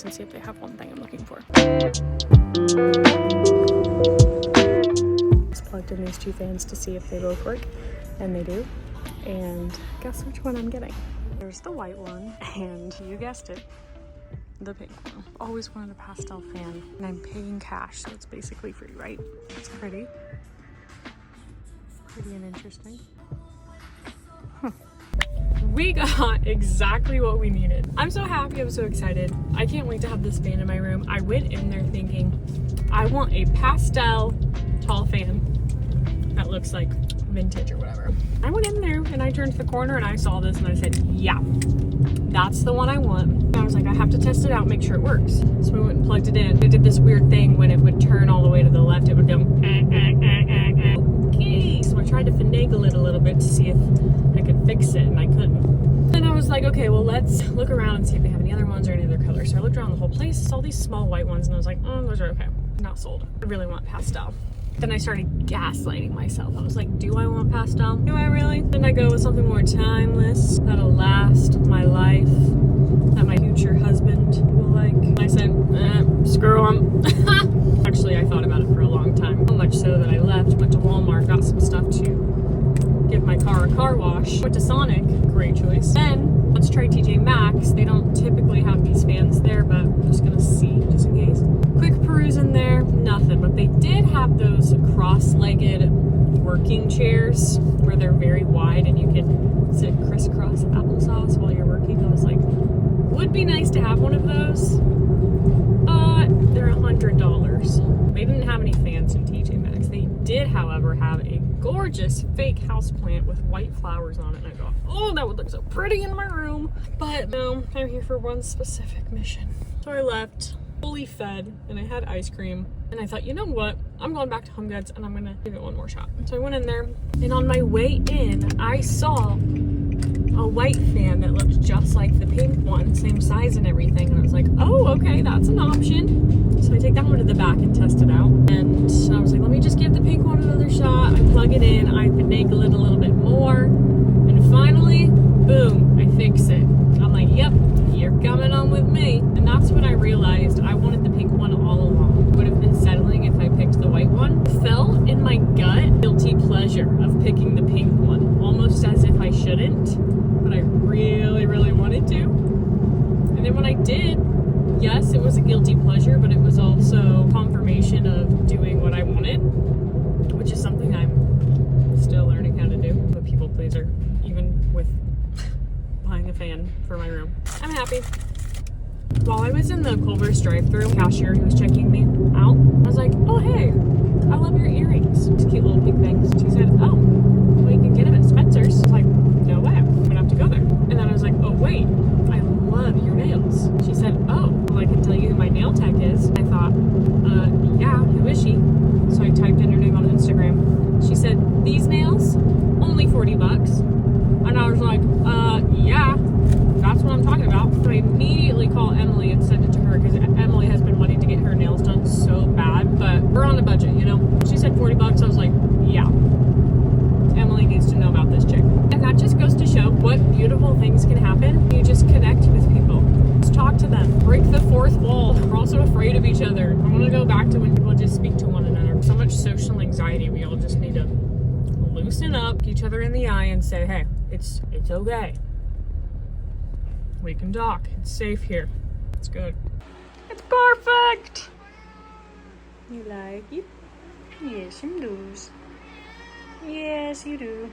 Marketplace and see if they have one thing I'm looking for. Just plugged in these two fans to see if they both work, and they do. And guess which one I'm getting? There's the white one, and you guessed it, the pink one. Always wanted a pastel fan, and I'm paying cash, so it's basically free, right? It's pretty. Pretty and interesting. We got exactly what we needed. I'm so happy, I'm so excited. I can't wait to have this fan in my room. I went in there thinking, I want a pastel tall fan that looks like vintage or whatever. I went in there and I turned the corner and I saw this and I said, yeah, that's the one I want. And I was like, I have to test it out, make sure it works. So we went and plugged it in. It did this weird thing when it would turn all the way to the left, it would go, okay. So I tried to finagle it a little bit to see if I could fix it, and I couldn't. Then I was like, okay, well, let's look around and see if they have any other ones or any other colors. So I looked around the whole place, saw these small white ones, and I was like, oh, those are okay. Not sold. I really want pastel. Then I started gaslighting myself. I was like, do I want pastel? Do I really? Then I go with something more timeless, that'll last my life, that my future husband will like. And I said, screw him. Actually, I thought about it for a long time. So much so that I left, went to Walmart, got some stuff to give my car a car wash. Went to Sonic, great choice. Then, let's try TJ Maxx. They don't typically have these fans there, but I'm just gonna see, just in case. Quick peruse in there, nothing. But they did have those cross-legged working chairs where they're very wide and you can sit crisscross applesauce while you're working. I was like, would be nice to have one of those, but they're $100. They didn't have any fans in TJ Maxx. They did, however, have a gorgeous fake houseplant with white flowers on it, and I thought, oh, that would look so pretty in my room. But no, I'm here for one specific mission. So I left fully fed, and I had ice cream, and I thought, you know what, I'm going back to Home Goods and I'm gonna give it one more shot. So I went in there, and on my way in I saw a white fan that looked just like the pink one, same size and everything, and I was like, oh, okay, that's an option. So I take that one to the back and test it out, and I was like, let me just give the pink one another shot. I plug it in, I finagle it a little bit more, and finally, boom, I fix it. I'm like, yep, you're coming on with me. And that's when I realized I wanted the pink one all along. Would have been settling if I picked the white one. Felt in my gut guilty pleasure of picking the pink one, almost as if I shouldn't, but I really, really wanted to. And then when I did, yes, it was a guilty pleasure, but it was also confirmation of doing what I wanted, which is something I'm still learning how to do. I'm a people pleaser, even with buying a fan for my room. I'm happy. While I was in the Culver's drive-thru, cashier who was checking me out, I was like, oh, hey, I love your earrings. Just cute little pink things. She said, oh, well, you can get them at Spencer's. I was like, no way, I'm gonna have to go there. And then I was like, oh, wait, I love your nails. She said, oh, well, I can tell you who my nail tech is. I thought, yeah, who is she? So I typed in her name on Instagram. She said, these nails, only $40. And I was like, yeah, that's what I'm talking about. So I immediately called Emily and sent it to her because Emily has been wanting to get her nails done so bad, but we're on a budget, you know? She said $40. I was like, yeah, Emily needs to know about this chick. And that just goes to show what beautiful things can happen. You just connect with people. Just talk to them. Break the fourth wall. We're also afraid of each other. I want to go back to when people just speak to one another. So much social anxiety. We all just need to loosen up, look each other in the eye and say, hey, it's okay. We can talk. It's safe here. It's good. It's perfect. You like it? Yes, you do. Yes, you do.